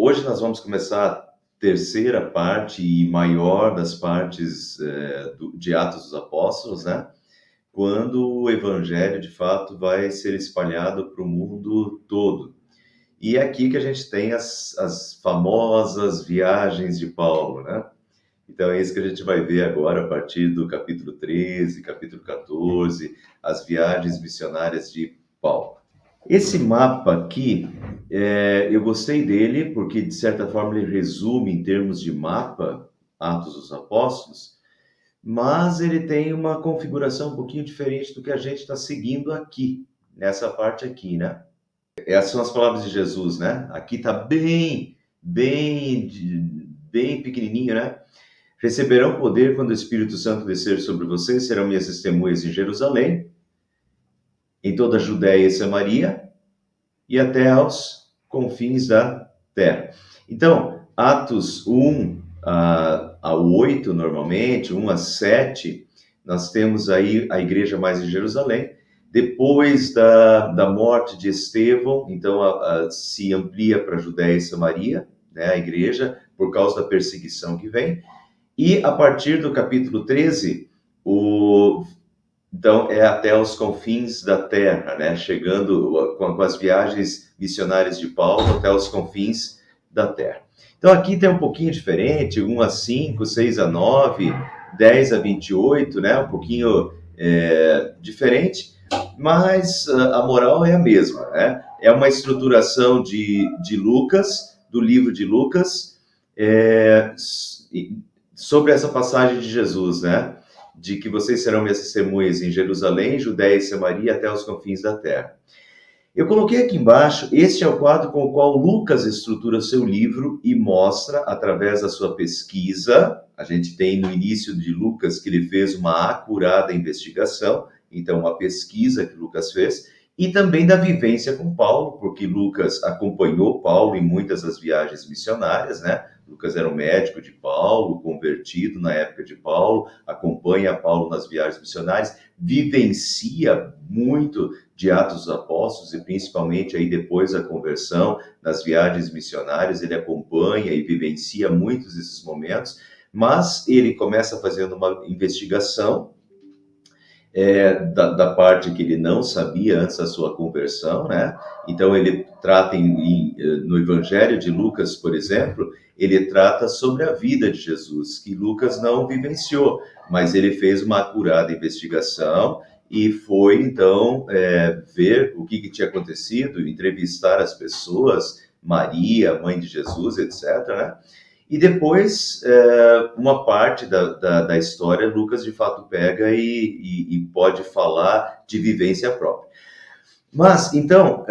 Hoje nós vamos começar a terceira parte e maior das partes de Atos dos Apóstolos, né? Quando o Evangelho, de fato, vai ser espalhado para o mundo todo. E é aqui que a gente tem as famosas viagens de Paulo, né? Então é isso que a gente vai ver agora a partir do capítulo 13, capítulo 14, as viagens missionárias de Paulo. Esse mapa aqui, eu gostei dele porque, de certa forma, ele resume em termos de mapa Atos dos Apóstolos, mas ele tem uma configuração um pouquinho diferente do que a gente está seguindo aqui, nessa parte aqui, né? Essas são as palavras de Jesus, né? Aqui está bem pequenininho, né? Receberão poder quando o Espírito Santo descer sobre vocês, serão minhas testemunhas em Jerusalém, em toda a Judéia e Samaria, e até aos confins da terra. Então, Atos 1 ao 8, normalmente, 1 a 7, nós temos aí a igreja mais em Jerusalém. Depois da morte de Estevão, então se amplia para a Judéia e Samaria, né, a igreja, por causa da perseguição que vem. E a partir do capítulo 13, então, é até os confins da terra, né? Chegando com as viagens missionárias de Paulo até os confins da terra. Então, aqui tem um pouquinho diferente, 1 a 5, 6 a 9, 10 a 28, né? Um pouquinho diferente, mas a moral é a mesma, né? É uma estruturação de Lucas, do livro de Lucas, sobre essa passagem de Jesus, né? De que vocês serão minhas testemunhas em Jerusalém, Judéia e Samaria, até os confins da terra. Eu coloquei aqui embaixo, este é o quadro com o qual Lucas estrutura seu livro e mostra, através da sua pesquisa, a gente tem no início de Lucas que ele fez uma acurada investigação, então uma pesquisa que Lucas fez, e também da vivência com Paulo, porque Lucas acompanhou Paulo em muitas das viagens missionárias, né? Lucas era um médico de Paulo, convertido na época de Paulo, acompanha Paulo nas viagens missionárias, vivencia muito de Atos dos Apóstolos e principalmente aí depois da conversão, nas viagens missionárias, ele acompanha e vivencia muitos desses momentos, mas ele começa fazendo uma investigação da parte que ele não sabia antes da sua conversão, né? Então ele trata no Evangelho de Lucas, por exemplo, ele trata sobre a vida de Jesus, que Lucas não vivenciou, mas ele fez uma acurada investigação e foi então ver o que tinha acontecido, entrevistar as pessoas, Maria, mãe de Jesus, etc., né? E depois, uma parte da história, Lucas de fato pega e pode falar de vivência própria. Mas, então,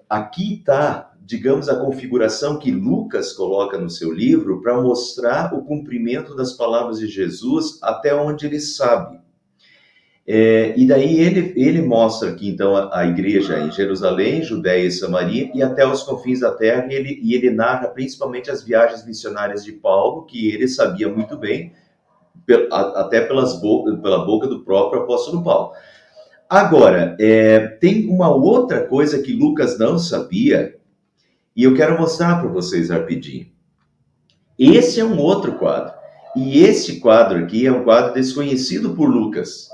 aqui está, digamos, a configuração que Lucas coloca no seu livro para mostrar o cumprimento das palavras de Jesus até onde ele sabe. E daí ele mostra aqui, então, a igreja em Jerusalém, Judéia e Samaria, e até os confins da terra, e ele narra principalmente as viagens missionárias de Paulo, que ele sabia muito bem, até pela boca do próprio apóstolo Paulo. Agora, tem uma outra coisa que Lucas não sabia, e eu quero mostrar para vocês rapidinho. Esse é um outro quadro, e esse quadro aqui é um quadro desconhecido por Lucas,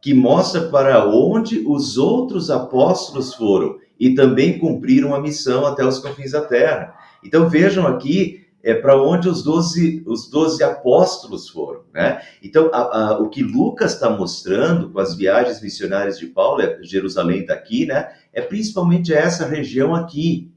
que mostra para onde os outros apóstolos foram e também cumpriram a missão até os confins da terra. Então vejam aqui para onde os 12 apóstolos foram, né? Então o que Lucas está mostrando com as viagens missionárias de Paulo, Jerusalém está aqui, né? É principalmente essa região aqui.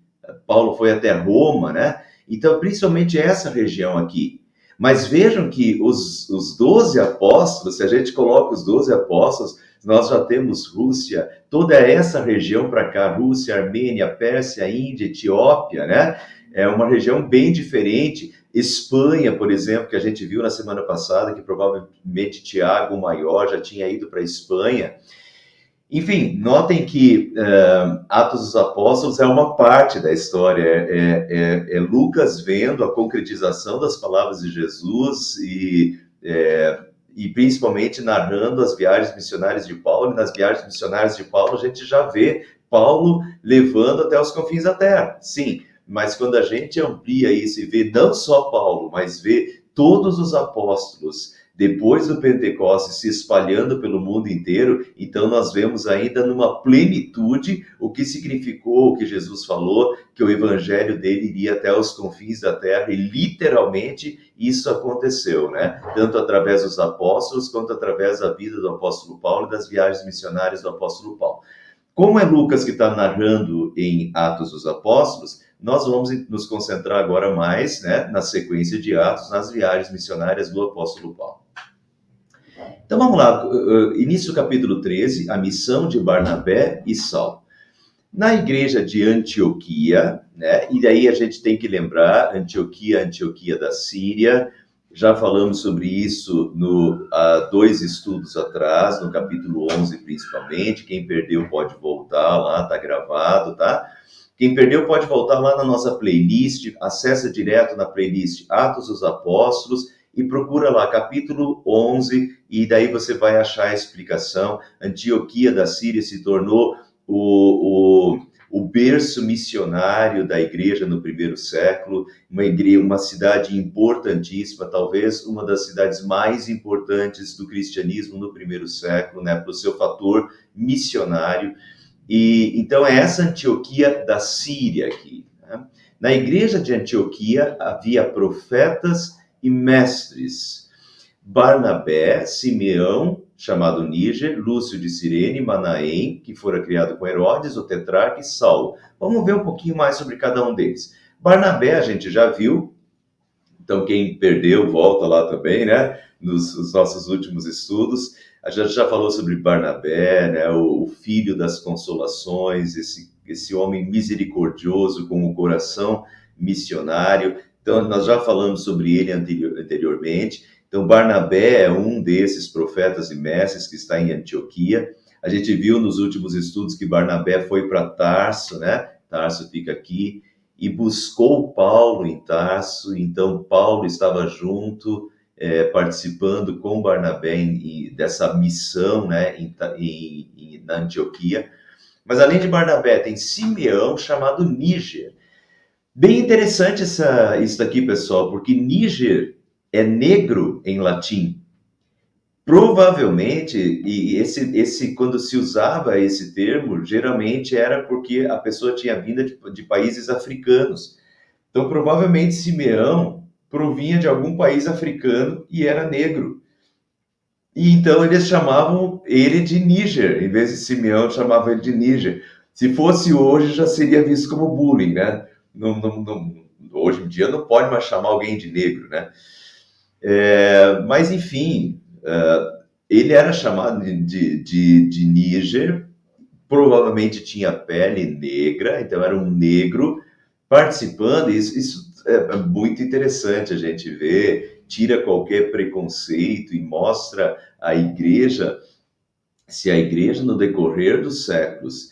Paulo foi até Roma, né? Então principalmente essa região aqui. Mas vejam que os 12 apóstolos, se a gente coloca os 12 apóstolos, nós já temos Rússia, toda essa região para cá, Rússia, Armênia, Pérsia, Índia, Etiópia, né? É uma região bem diferente. Espanha, por exemplo, que a gente viu na semana passada, que provavelmente Tiago, o maior, já tinha ido para a Espanha. Enfim, notem que Atos dos Apóstolos é uma parte da história, é Lucas vendo a concretização das palavras de Jesus e principalmente narrando as viagens missionárias de Paulo. E nas viagens missionárias de Paulo a gente já vê Paulo levando até os confins da terra, sim, Mas quando a gente amplia isso e vê não só Paulo, mas vê todos os apóstolos depois do Pentecostes se espalhando pelo mundo inteiro, então nós vemos ainda numa plenitude o que significou o que Jesus falou, que o evangelho dele iria até os confins da terra, e literalmente isso aconteceu, né? Tanto através dos apóstolos, quanto através da vida do apóstolo Paulo e das viagens missionárias do apóstolo Paulo. Como é Lucas que está narrando em Atos dos Apóstolos, nós vamos nos concentrar agora mais, né, na sequência de Atos, nas viagens missionárias do apóstolo Paulo. Então vamos lá, início do capítulo 13, a missão de Barnabé e Saulo. Na igreja de Antioquia, né, e daí a gente tem que lembrar, Antioquia da Síria, já falamos sobre isso há 2 estudos atrás, no capítulo 11 principalmente. Quem perdeu pode voltar lá, tá gravado, tá? Quem perdeu pode voltar lá na nossa playlist, acessa direto na playlist Atos dos Apóstolos e procura lá, capítulo 11, e daí você vai achar a explicação. Antioquia da Síria se tornou o berço missionário da igreja no primeiro século, uma cidade importantíssima, talvez uma das cidades mais importantes do cristianismo no primeiro século, né, pelo seu fator missionário. E então é essa Antioquia da Síria aqui, né? Na igreja de Antioquia havia profetas e mestres: Barnabé, Simeão, chamado Níger, Lúcio de Cirene, Manaém, que fora criado com Herodes, o tetrarca, e Saulo. Vamos ver um pouquinho mais sobre cada um deles. Barnabé a gente já viu, então quem perdeu volta lá também, né? Nos nossos últimos estudos. A gente já falou sobre Barnabé, né? O filho das consolações, esse homem misericordioso com o coração missionário. Então nós já falamos sobre ele anteriormente. Então, Barnabé é um desses profetas e mestres que está em Antioquia. A gente viu nos últimos estudos que Barnabé foi para Tarso, né? Tarso fica aqui, e buscou Paulo em Tarso. Então, Paulo estava junto, participando com Barnabé dessa missão, né? Na Antioquia. Mas, além de Barnabé, tem Simeão, chamado Níger. Bem interessante isso daqui, pessoal, porque Níger é negro em latim. Provavelmente, e quando se usava esse termo, geralmente era porque a pessoa tinha vindo de países africanos. Então, provavelmente, Simeão provinha de algum país africano e era negro. E então eles chamavam ele de Níger, em vez de Simeão, chamavam ele de Níger. Se fosse hoje, já seria visto como bullying, né? Hoje em dia não pode mais chamar alguém de negro, né? Mas, enfim, ele era chamado de Níger, provavelmente tinha pele negra, então era um negro participando. Isso é muito interessante a gente ver, tira qualquer preconceito e mostra a igreja, se a igreja no decorrer dos séculos,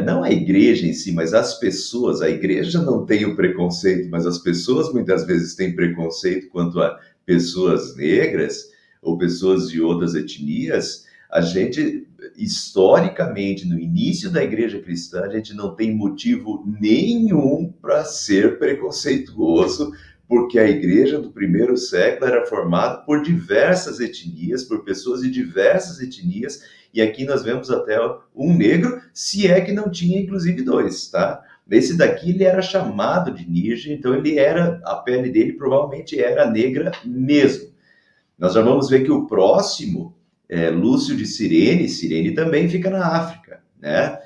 não a igreja em si, mas as pessoas, a igreja não tem o preconceito, mas as pessoas muitas vezes têm preconceito quanto a pessoas negras ou pessoas de outras etnias. A gente, historicamente, no início da igreja cristã, a gente não tem motivo nenhum para ser preconceituoso, porque a igreja do primeiro século era formada por diversas etnias, por pessoas de diversas etnias, e aqui nós vemos até um negro, se é que não tinha inclusive 2, tá? Esse daqui ele era chamado de Níger, então a pele dele provavelmente era negra mesmo. Nós já vamos ver que o próximo é Lúcio de Cirene. Cirene também fica na África, né?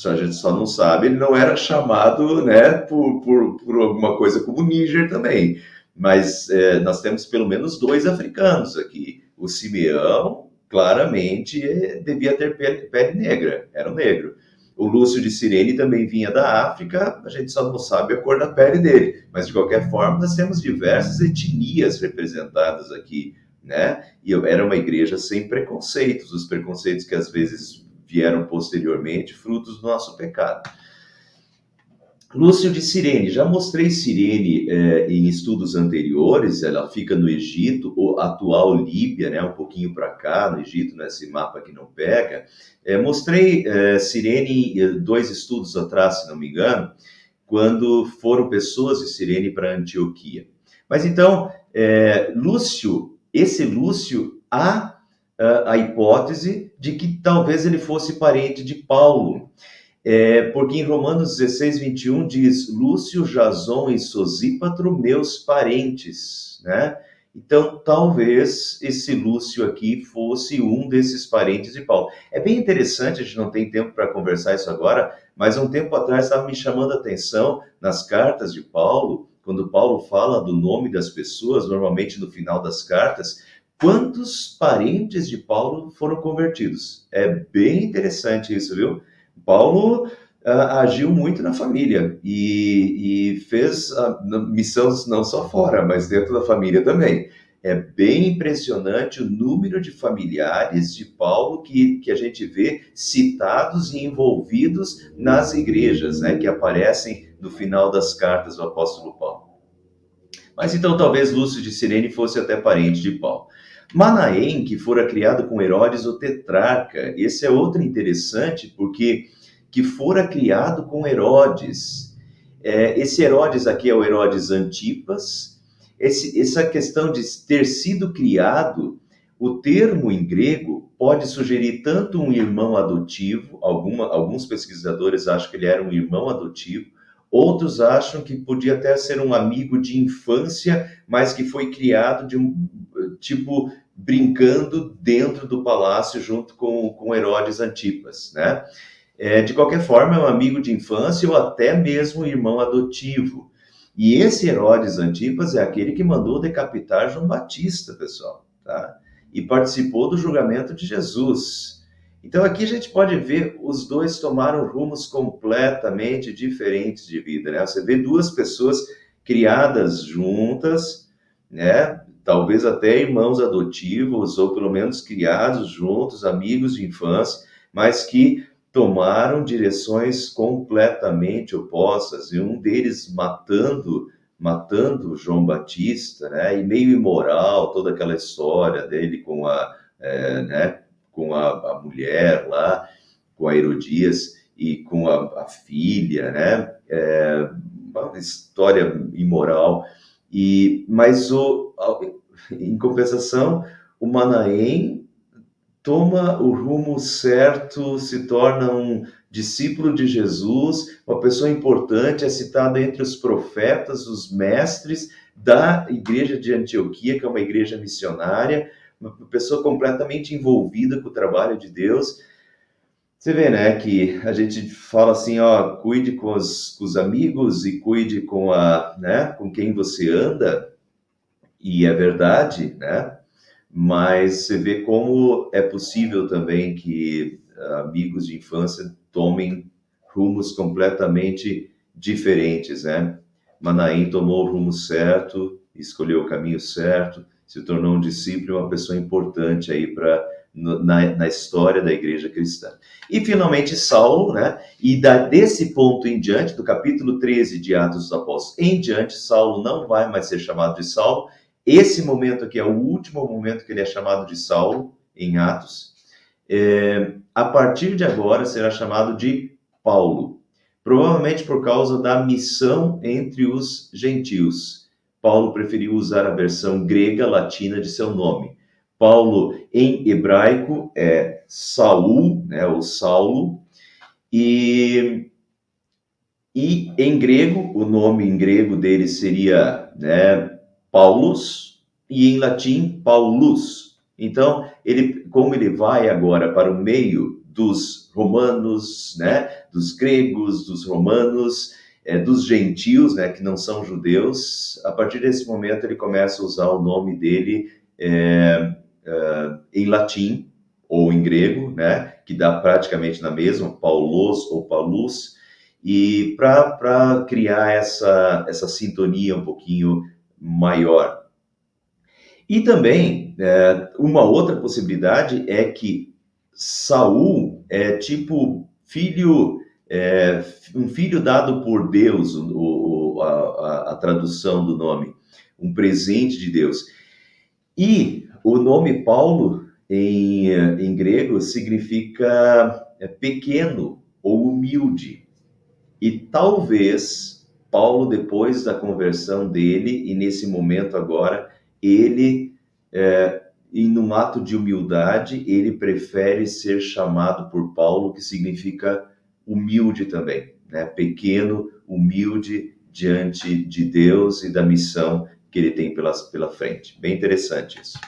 A gente só não sabe, ele não era chamado, né, por alguma coisa como Níger também. Mas nós temos pelo menos 2 africanos aqui. O Simeão, claramente, devia ter pele negra, era um negro. O Lúcio de Cirene também vinha da África, a gente só não sabe a cor da pele dele. Mas, de qualquer forma, nós temos diversas etnias representadas aqui, né? E era uma igreja sem preconceitos, os preconceitos que às vezes vieram posteriormente, frutos do nosso pecado. Lúcio de Cirene, já mostrei Cirene em estudos anteriores. Ela fica no Egito, ou atual Líbia, né, um pouquinho para cá, no Egito, nesse mapa que não pega. Mostrei Cirene em 2 estudos atrás, se não me engano. quando foram pessoas de Cirene para Antioquia. Mas então, esse Lúcio, há a hipótese de que talvez ele fosse parente de Paulo, porque em Romanos 16, 21 diz: Lúcio, Jason e Sosípatro, meus parentes, né? Então, talvez esse Lúcio aqui fosse um desses parentes de Paulo. É bem interessante, a gente não tem tempo para conversar isso agora, mas um tempo atrás estava me chamando a atenção nas cartas de Paulo, quando Paulo fala do nome das pessoas, normalmente no final das cartas, quantos parentes de Paulo foram convertidos. É bem interessante isso, viu? Paulo agiu muito na família e fez missões não só fora, mas dentro da família também. É bem impressionante o número de familiares de Paulo que a gente vê citados e envolvidos nas igrejas, né, que aparecem no final das cartas do apóstolo Paulo. Mas então talvez Lúcio de Cirene fosse até parente de Paulo. Manaém, que fora criado com Herodes o tetrarca, esse é outro interessante porque que fora criado com Herodes. Esse Herodes aqui é o Herodes Antipas. Essa questão de ter sido criado, o termo em grego pode sugerir tanto um irmão adotivo, alguns pesquisadores acham que ele era um irmão adotivo, outros acham que podia até ser um amigo de infância, mas que foi criado de um tipo brincando dentro do palácio junto com Herodes Antipas, né? De qualquer forma, é um amigo de infância ou até mesmo irmão adotivo. E esse Herodes Antipas é aquele que mandou decapitar João Batista, pessoal, tá? E participou do julgamento de Jesus. Então aqui a gente pode ver os dois tomaram rumos completamente diferentes de vida, né? Você vê duas pessoas criadas juntas, né? Talvez até irmãos adotivos ou pelo menos criados juntos, amigos de infância, mas que tomaram direções completamente opostas, e um deles matando João Batista, né? E meio imoral toda aquela história dele né, com a mulher lá, com a Herodias e com a filha, né? Uma história imoral. Mas em compensação, o Manaém toma o rumo certo, se torna um discípulo de Jesus, uma pessoa importante, é citado entre os profetas, os mestres da igreja de Antioquia, que é uma igreja missionária, uma pessoa completamente envolvida com o trabalho de Deus. Você vê, né, que a gente fala assim, ó, cuide com os amigos e cuide né, com quem você anda, e é verdade, né? Mas você vê como é possível também que amigos de infância tomem rumos completamente diferentes, né? Manaém tomou o rumo certo, escolheu o caminho certo, se tornou um discípulo e uma pessoa importante aí na história da igreja cristã. E finalmente Saulo, né? E desse ponto em diante, do capítulo 13 de Atos dos Apóstolos em diante, Saulo não vai mais ser chamado de Saulo. Esse momento aqui é o último momento que ele é chamado de Saulo, em Atos. A partir de agora será chamado de Paulo, provavelmente por causa da missão entre os gentios. Paulo preferiu usar a versão grega latina de seu nome. Paulo, em hebraico, é Saul, né, ou Saulo, e em grego, o nome em grego dele seria, né, Paulus, e em latim, Paulus. Então, como ele vai agora para o meio dos romanos, né, dos gregos, dos romanos, dos gentios, né, que não são judeus, a partir desse momento ele começa a usar o nome dele em latim ou em grego, né, que dá praticamente na mesma, Paulos ou Paulus, e para criar essa sintonia um pouquinho maior. E também, uma outra possibilidade é que Saul é tipo filho, um filho dado por Deus, a tradução do nome, um presente de Deus. E o nome Paulo, em grego, significa pequeno ou humilde. E talvez Paulo, depois da conversão dele, e nesse momento agora, ele, e num ato de humildade, ele prefere ser chamado por Paulo, que significa humilde também, né? Pequeno, humilde diante de Deus e da missão que ele tem pela frente. Bem interessante isso.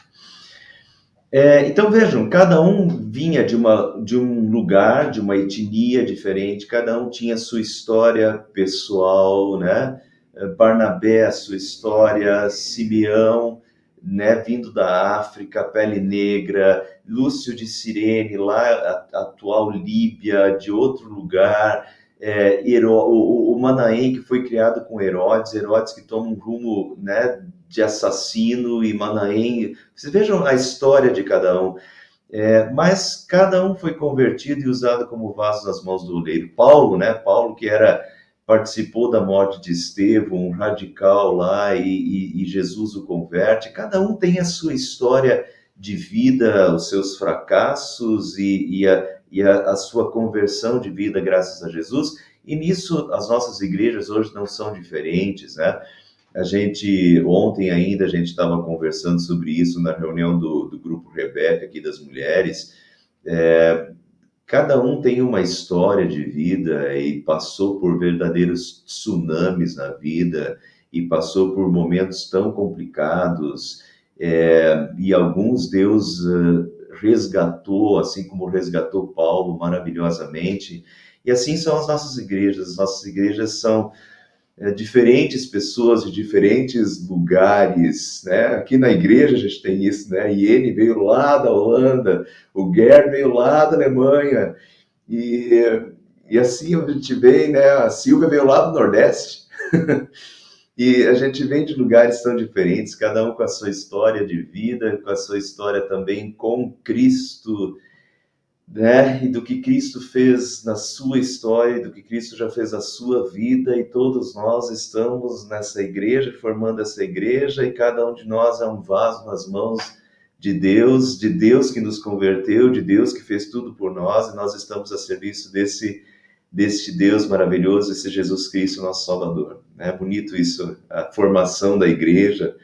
Então vejam, cada um vinha de um lugar, de uma etnia diferente, cada um tinha a sua história pessoal, né? Barnabé, a sua história, Simeão, né? Vindo da África, pele negra, Lúcio de Cirene, lá, a atual Líbia, de outro lugar, o Manaém, que foi criado com Herodes que toma um rumo, né, de assassino, e Manaém. Vocês vejam a história de cada um. Mas cada um foi convertido e usado como vaso nas mãos do oleiro. Paulo, né? Paulo que participou da morte de Estevão, um radical lá, e Jesus o converte. Cada um tem a sua história de vida, os seus fracassos e a sua conversão de vida graças a Jesus. E nisso as nossas igrejas hoje não são diferentes, né? Ontem ainda, a gente estava conversando sobre isso na reunião do Grupo Rebeca, aqui das mulheres. Cada um tem uma história de vida e passou por verdadeiros tsunamis na vida e passou por momentos tão complicados, e alguns Deus resgatou, assim como resgatou Paulo maravilhosamente. E assim são as nossas igrejas são diferentes pessoas de diferentes lugares, né? Aqui na igreja a gente tem isso, né? A Iene veio lá da Holanda, o Gerd veio lá da Alemanha, e assim a gente vem, né? A Silvia veio lá do Nordeste, e a gente vem de lugares tão diferentes, cada um com a sua história de vida, com a sua história também com Cristo, né? E do que Cristo fez na sua história, do que Cristo já fez na sua vida, e todos nós estamos nessa igreja, formando essa igreja, e cada um de nós é um vaso nas mãos de Deus que nos converteu, de Deus que fez tudo por nós, e nós estamos a serviço deste Deus maravilhoso, esse Jesus Cristo, nosso Salvador. É bonito isso, a formação da igreja,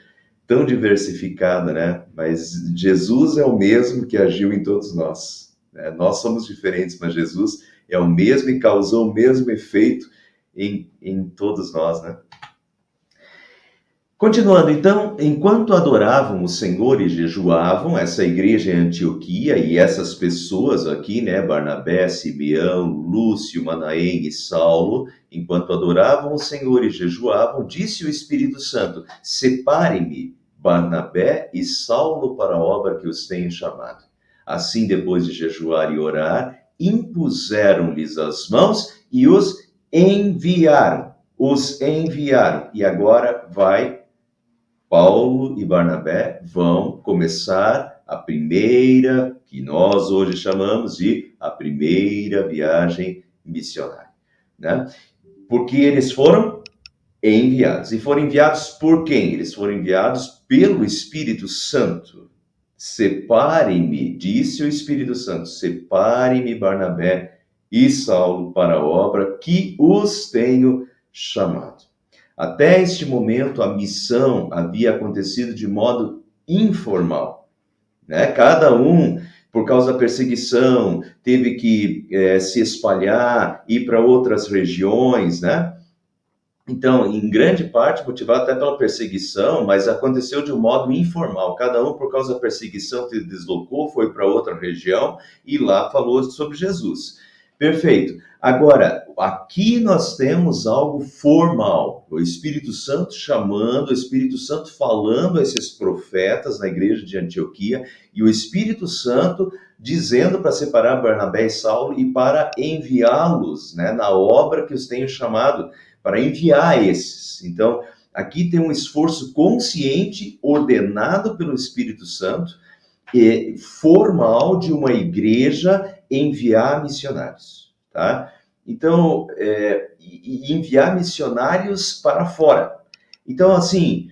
tão diversificada, né? Mas Jesus é o mesmo que agiu em todos nós. Nós somos diferentes, mas Jesus é o mesmo e causou o mesmo efeito em todos nós, né? Continuando, então, enquanto adoravam o Senhor e jejuavam, essa igreja em Antioquia e essas pessoas aqui, né, Barnabé, Simeão, Lúcio, Manaém e Saulo, enquanto adoravam o Senhor e jejuavam, disse o Espírito Santo: separe-me, Barnabé e Saulo, para a obra que os tenho chamado. Assim, depois de jejuar e orar, impuseram-lhes as mãos e os enviaram. E agora Paulo e Barnabé vão começar a primeira, que nós hoje chamamos de a primeira viagem missionária, né? Porque eles foram enviados. E foram enviados por quem? Eles foram enviados pelo Espírito Santo. Separe-me, disse o Espírito Santo, separe-me, Barnabé e Saulo, para a obra que os tenho chamado. Até este momento, a missão havia acontecido de modo informal, né? Cada um, por causa da perseguição, teve que se espalhar, ir para outras regiões, né? Então, em grande parte, motivado até pela perseguição, mas aconteceu de um modo informal. Cada um, por causa da perseguição, se deslocou, foi para outra região e lá falou sobre Jesus. Perfeito. Agora, aqui nós temos algo formal. O Espírito Santo chamando, o Espírito Santo falando a esses profetas na igreja de Antioquia, e o Espírito Santo dizendo para separar Barnabé e Saulo e para enviá-los, né, na obra que os tenho chamado, para enviar esses. Então, aqui tem um esforço consciente, ordenado pelo Espírito Santo, e formal, de uma igreja enviar missionários, tá? Então, enviar missionários para fora. Então, assim,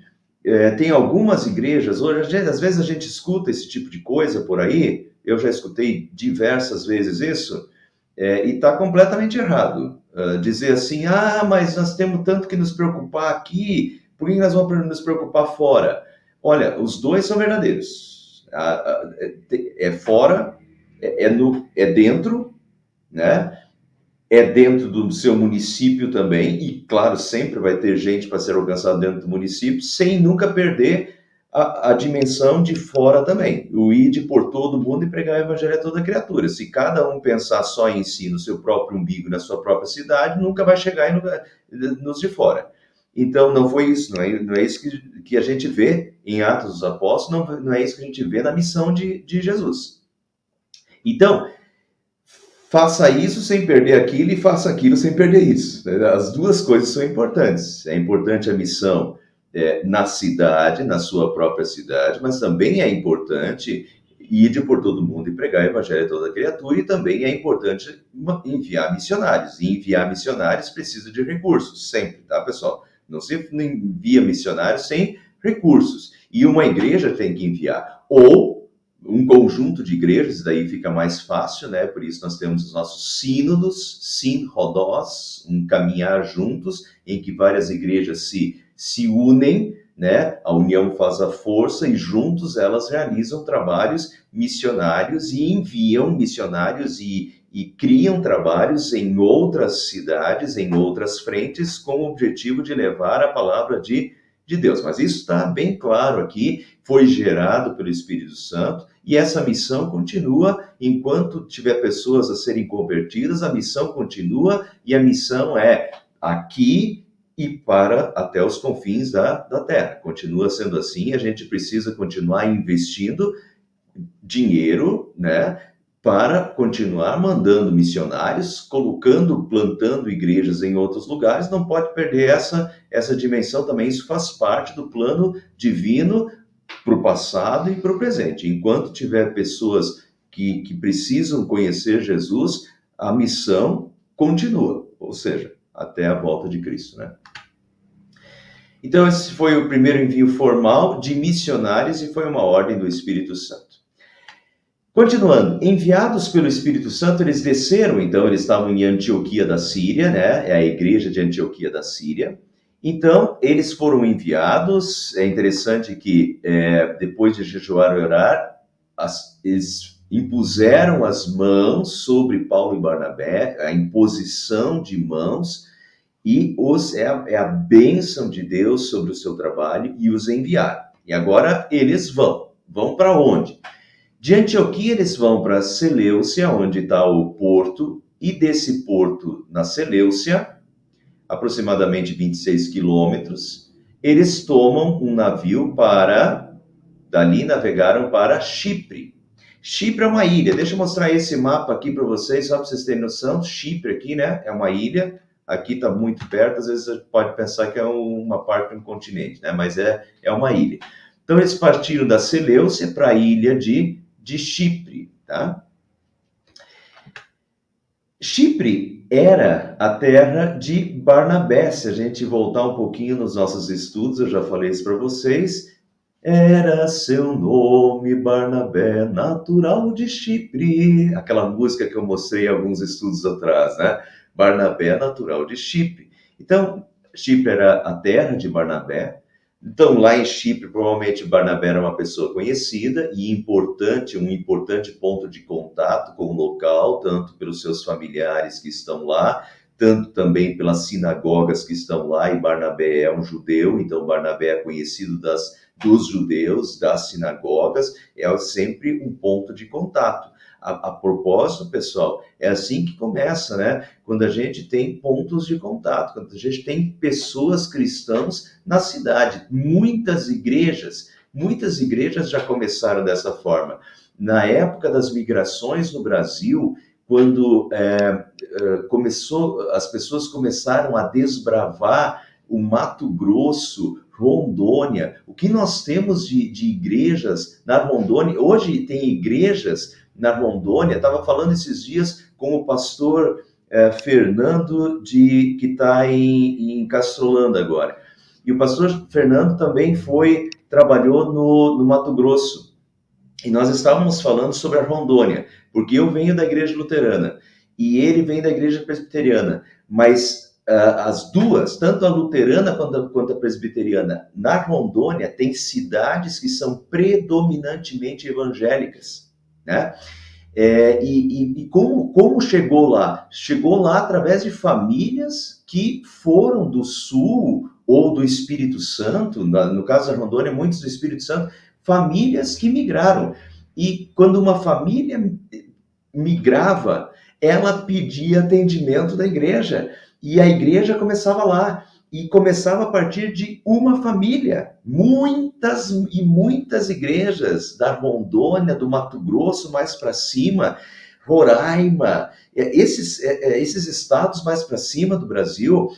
tem algumas igrejas, hoje, às vezes a gente escuta esse tipo de coisa por aí, eu já escutei diversas vezes isso, e está completamente errado. dizer assim, mas nós temos tanto que nos preocupar aqui, por que nós vamos nos preocupar fora? Olha, os dois são verdadeiros. É fora, é dentro, né? É dentro do seu município também, e claro, sempre vai ter gente para ser alcançada dentro do município, sem nunca perder a dimensão de fora também. O ir por todo mundo e pregar o evangelho a toda criatura. Se cada um pensar só em si, no seu próprio umbigo, na sua própria cidade, nunca vai chegar nos de fora. Então, não foi isso, não é isso que a gente vê em Atos dos Apóstolos, não é isso que a gente vê na missão de Jesus. Então, faça isso sem perder aquilo e faça aquilo sem perder isso. As duas coisas são importantes. É importante a missão na cidade, na sua própria cidade, mas também é importante ir por todo mundo e pregar o evangelho a toda criatura, e também é importante enviar missionários. E enviar missionários precisa de recursos, sempre, tá, pessoal? Não se envia missionários sem recursos. E uma igreja tem que enviar. Ou um conjunto de igrejas, daí fica mais fácil, né? Por isso nós temos os nossos sínodos, sinrodós, um caminhar juntos, em que várias igrejas se unem, né? A união faz a força e juntos elas realizam trabalhos missionários e enviam missionários e criam trabalhos em outras cidades, em outras frentes, com o objetivo de levar a palavra de Deus. Mas isso está bem claro aqui, foi gerado pelo Espírito Santo, e essa missão continua enquanto tiver pessoas a serem convertidas, a missão continua, e a missão é aqui e para até os confins da terra. Continua sendo assim, a gente precisa continuar investindo dinheiro, né, para continuar mandando missionários, plantando igrejas em outros lugares. Não pode perder essa dimensão também. Isso faz parte do plano divino para o passado e para o presente. Enquanto tiver pessoas que precisam conhecer Jesus, a missão continua, ou seja, até a volta de Cristo, né? Então, esse foi o primeiro envio formal de missionários e foi uma ordem do Espírito Santo. Continuando, enviados pelo Espírito Santo, eles desceram, então, eles estavam em Antioquia da Síria, né? É a igreja de Antioquia da Síria. Então, eles foram enviados. É interessante que, depois de jejuar e orar, eles impuseram as mãos sobre Paulo e Barnabé, a imposição de mãos, e é a bênção de Deus sobre o seu trabalho, e os enviaram. E agora eles vão para onde? De Antioquia eles vão para Seleucia, onde está o porto, e desse porto, na Seleucia, aproximadamente 26 quilômetros, eles tomam um navio dali navegaram para Chipre. Chipre é uma ilha, deixa eu mostrar esse mapa aqui para vocês, só para vocês terem noção. Chipre aqui, né, é uma ilha, aqui está muito perto, às vezes você pode pensar que é uma parte de um continente, né, mas é uma ilha. Então eles partiram da Seleucia para a ilha de Chipre, tá? Chipre era a terra de Barnabé. Se a gente voltar um pouquinho nos nossos estudos, eu já falei isso para vocês. Era seu nome Barnabé, natural de Chipre. Aquela música que eu mostrei alguns estudos atrás, né? Barnabé, natural de Chipre. Então, Chipre era a terra de Barnabé. Então, lá em Chipre, provavelmente Barnabé era uma pessoa conhecida e um importante ponto de contato com o local, tanto pelos seus familiares que estão lá, tanto também pelas sinagogas que estão lá, e Barnabé é um judeu, então Barnabé é conhecido dos judeus, das sinagogas, é sempre um ponto de contato. A propósito, pessoal, é assim que começa, né? Quando a gente tem pontos de contato, quando a gente tem pessoas cristãs na cidade. Muitas igrejas já começaram dessa forma. Na época das migrações no Brasil, quando as pessoas começaram a desbravar o Mato Grosso, Rondônia, o que nós temos de igrejas na Rondônia, hoje tem igrejas na Rondônia, estava falando esses dias com o pastor Fernando, que está em Castrolanda agora. E o pastor Fernando também trabalhou no Mato Grosso. E nós estávamos falando sobre a Rondônia, porque eu venho da igreja luterana e ele vem da igreja presbiteriana. Mas as duas, tanto a luterana quanto a presbiteriana, na Rondônia, tem cidades que são predominantemente evangélicas, né? E como chegou lá? Chegou lá através de famílias que foram do Sul ou do Espírito Santo, no caso da Rondônia, muitos do Espírito Santo, famílias que migraram. E quando uma família migrava, ela pedia atendimento da igreja. E a igreja começava lá. E começava a partir de uma família. Muitas e muitas igrejas da Rondônia, do Mato Grosso, mais para cima, Roraima, esses estados mais para cima do Brasil,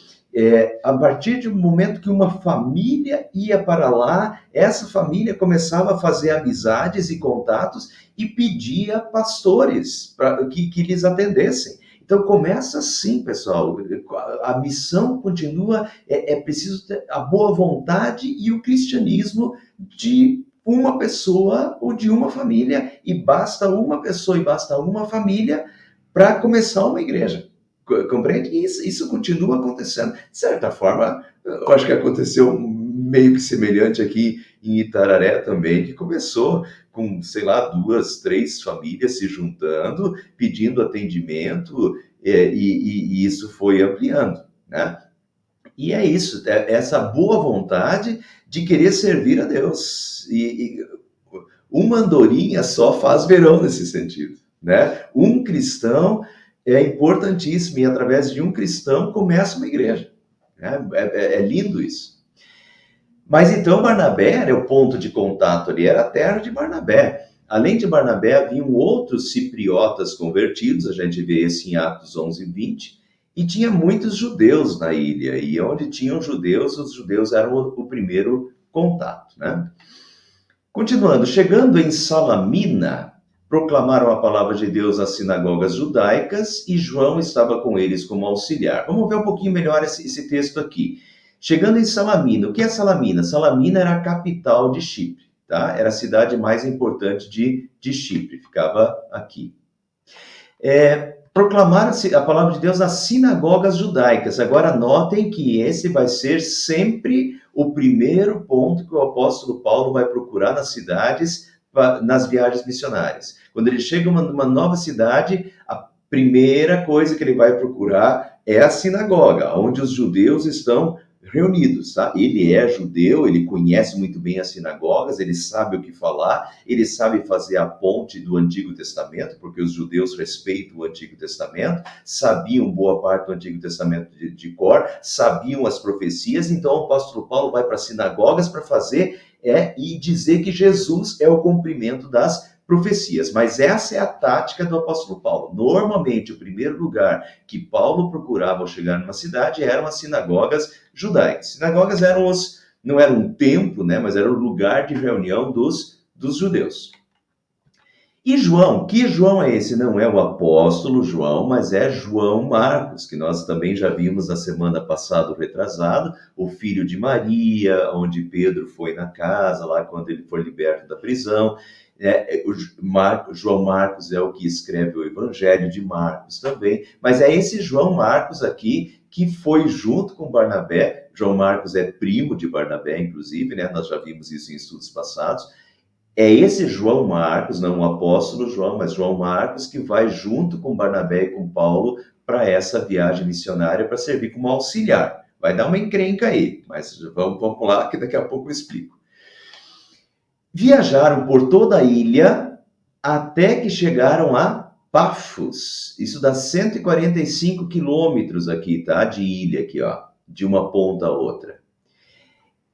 a partir do momento que uma família ia para lá, essa família começava a fazer amizades e contatos e pedia pastores que lhes atendessem. Então começa assim, pessoal. A missão continua, é preciso ter a boa vontade e o cristianismo de uma pessoa ou de uma família, e basta uma pessoa e basta uma família para começar uma igreja. Compreende? E isso continua acontecendo. De certa forma, eu acho que aconteceu meio que semelhante aqui em Itararé também, que começou com, sei lá, 2, 3 famílias se juntando, pedindo atendimento, e isso foi ampliando, né? E é isso, essa boa vontade de querer servir a Deus. E uma andorinha só faz verão nesse sentido, né? Um cristão é importantíssimo, e através de um cristão começa uma igreja. Né? É lindo isso. Mas então Barnabé era o ponto de contato ali, era a terra de Barnabé. Além de Barnabé, haviam outros cipriotas convertidos, a gente vê isso em Atos 11 e 20, e tinha muitos judeus na ilha, e onde tinham judeus, os judeus eram o primeiro contato, né? Continuando, chegando em Salamina, proclamaram a palavra de Deus nas sinagogas judaicas, e João estava com eles como auxiliar. Vamos ver um pouquinho melhor esse texto aqui. Chegando em Salamina, o que é Salamina? Salamina era a capital de Chipre, tá? Era a cidade mais importante de Chipre, ficava aqui. Proclamaram a palavra de Deus nas sinagogas judaicas. Agora notem que esse vai ser sempre o primeiro ponto que o apóstolo Paulo vai procurar nas cidades, nas viagens missionárias. Quando ele chega numa nova cidade, a primeira coisa que ele vai procurar é a sinagoga, onde os judeus estão reunidos, tá? Ele é judeu, ele conhece muito bem as sinagogas, ele sabe o que falar, ele sabe fazer a ponte do Antigo Testamento, porque os judeus respeitam o Antigo Testamento, sabiam boa parte do Antigo Testamento de cor, sabiam as profecias, então o apóstolo Paulo vai para as sinagogas para fazer e dizer que Jesus é o cumprimento das profecias. Mas essa é a tática do apóstolo Paulo. Normalmente, o primeiro lugar que Paulo procurava ao chegar numa cidade eram as sinagogas judaicas. Sinagogas não eram um templo, né, mas era o lugar de reunião dos judeus. E João, que João é esse? Não é o apóstolo João, mas é João Marcos, que nós também já vimos na semana passada, retrasado, o filho de Maria, onde Pedro foi na casa, lá quando ele foi liberto da prisão. João Marcos é o que escreve o Evangelho de Marcos também, mas é esse João Marcos aqui que foi junto com Barnabé. João Marcos é primo de Barnabé, inclusive, né? Nós já vimos isso em estudos passados. É esse João Marcos, não o apóstolo João, mas João Marcos, que vai junto com Barnabé e com Paulo para essa viagem missionária, para servir como auxiliar. Vai dar uma encrenca aí, mas vamos lá, que daqui a pouco eu explico. Viajaram por toda a ilha até que chegaram a Pafos. Isso dá 145 quilômetros aqui, tá? De ilha aqui, ó, de uma ponta a outra.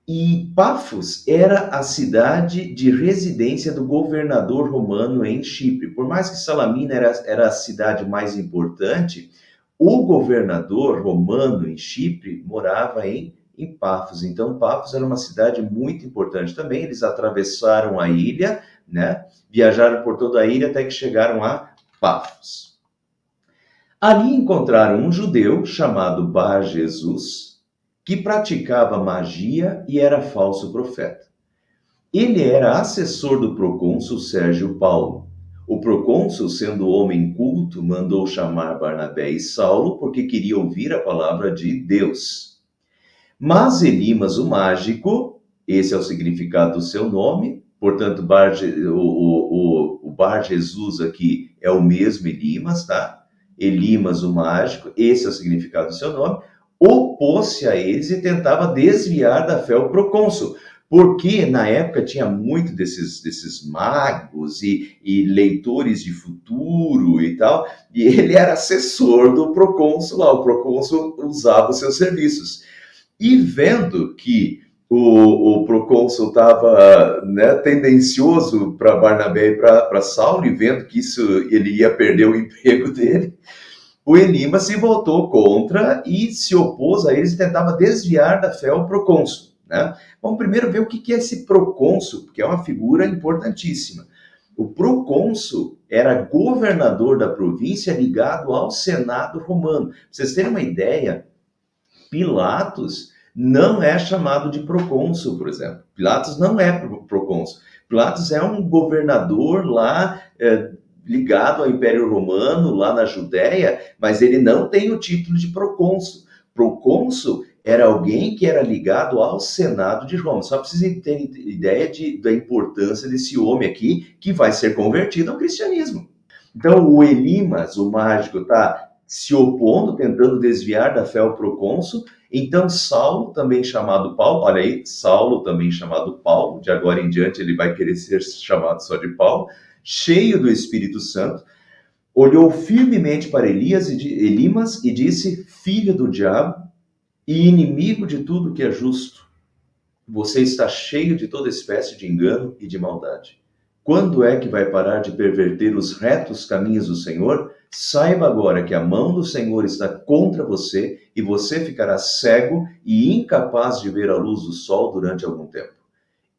E Pafos era a cidade de residência do governador romano em Chipre. Por mais que Salamina era a cidade mais importante, o governador romano em Chipre morava em Pafos. Então, Pafos era uma cidade muito importante também. Eles atravessaram a ilha, né? Viajaram por toda a ilha até que chegaram a Pafos. Ali encontraram um judeu chamado Bar Jesus, que praticava magia e era falso profeta. Ele era assessor do procônsul Sérgio Paulo. O procônsul, sendo homem culto, mandou chamar Barnabé e Saulo porque queria ouvir a palavra de Deus. Mas Elimas, o mágico, esse é o significado do seu nome, portanto, o Bar Jesus aqui é o mesmo Elimas, tá? Elimas, o mágico, esse é o significado do seu nome, opôs-se a eles e tentava desviar da fé o procônsul, porque na época tinha muito desses magos e leitores de futuro e tal, e ele era assessor do procônsul lá, o procônsul usava os seus serviços. E vendo que o procônsul estava, né, tendencioso para Barnabé e para Saulo, e vendo que isso ele ia perder o emprego dele, o Elimas se voltou contra e se opôs a eles e tentava desviar da fé o procônsul. Né? Vamos primeiro ver o que é esse procônsul, porque é uma figura importantíssima. O procônsul era governador da província ligado ao Senado romano. Para vocês terem uma ideia, Pilatos não é chamado de procônsul, por exemplo. Pilatos não é procônsul. Pilatos é um governador lá ligado ao Império Romano, lá na Judéia, mas ele não tem o título de procônsul. Procônsul era alguém que era ligado ao Senado de Roma. Só precisa ter ideia da importância desse homem aqui, que vai ser convertido ao cristianismo. Então, o Elimas, o mágico, está se opondo, tentando desviar da fé ao procônsul. Então, Saulo, também chamado Paulo, olha aí, Saulo, também chamado Paulo, de agora em diante ele vai querer ser chamado só de Paulo, cheio do Espírito Santo, olhou firmemente para Elimas e disse: filho do diabo e inimigo de tudo que é justo, você está cheio de toda espécie de engano e de maldade. Quando é que vai parar de perverter os retos caminhos do Senhor? Saiba agora que a mão do Senhor está contra você e você ficará cego e incapaz de ver a luz do sol durante algum tempo.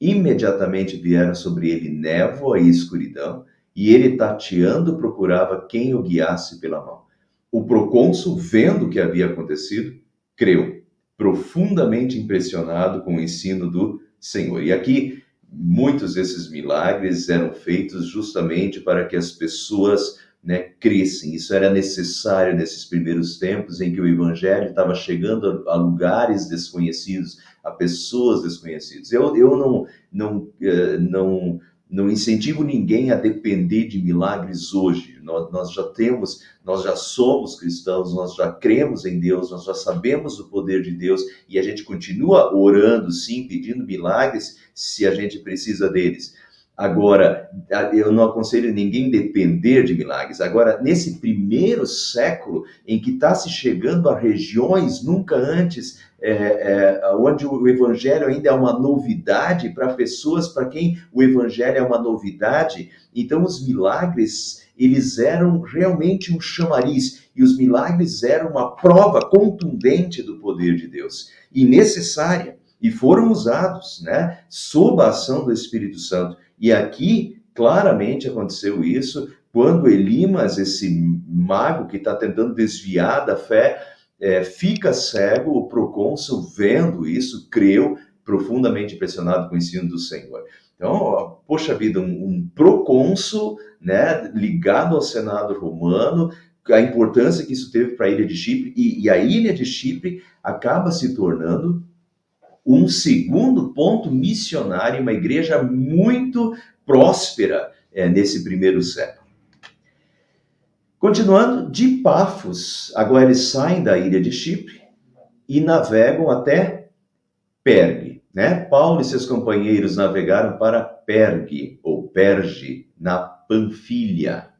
Imediatamente vieram sobre ele névoa e escuridão, e ele, tateando, procurava quem o guiasse pela mão. O procônsul, vendo o que havia acontecido, creu, profundamente impressionado com o ensino do Senhor. E aqui, muitos desses milagres eram feitos justamente para que as pessoas, né, crescem. Isso era necessário nesses primeiros tempos em que o evangelho estava chegando a lugares desconhecidos, a pessoas desconhecidas. Eu não incentivo ninguém a depender de milagres hoje. Nós já somos cristãos, nós já cremos em Deus, nós já sabemos o poder de Deus e a gente continua orando, sim, pedindo milagres se a gente precisa deles. Agora, eu não aconselho ninguém depender de milagres. Agora, nesse primeiro século, em que está se chegando a regiões nunca antes, onde o evangelho ainda é uma novidade para pessoas para quem o evangelho é uma novidade, então os milagres, eles eram realmente um chamariz, e os milagres eram uma prova contundente do poder de Deus, e necessária, e foram usados, né, sob a ação do Espírito Santo. E aqui, claramente aconteceu isso, quando Elimas, esse mago que está tentando desviar da fé, fica cego, o procônsul, vendo isso, creu, profundamente impressionado com o ensino do Senhor. Então, poxa vida, um procônsul, né, ligado ao Senado romano, a importância que isso teve para a ilha de Chipre, e a ilha de Chipre acaba se tornando um segundo ponto missionário, uma igreja muito próspera nesse primeiro século. Continuando, de Pafos, agora eles saem da ilha de Chipre e navegam até Pergue. Né? Paulo e seus companheiros navegaram para Pergue, ou Perge, na Panfilha.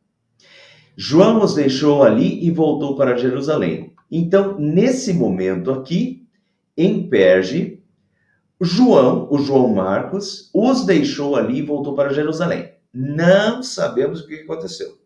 João os deixou ali e voltou para Jerusalém. Então, nesse momento aqui, em Perge, o João Marcos, os deixou ali e voltou para Jerusalém. Não sabemos o que aconteceu.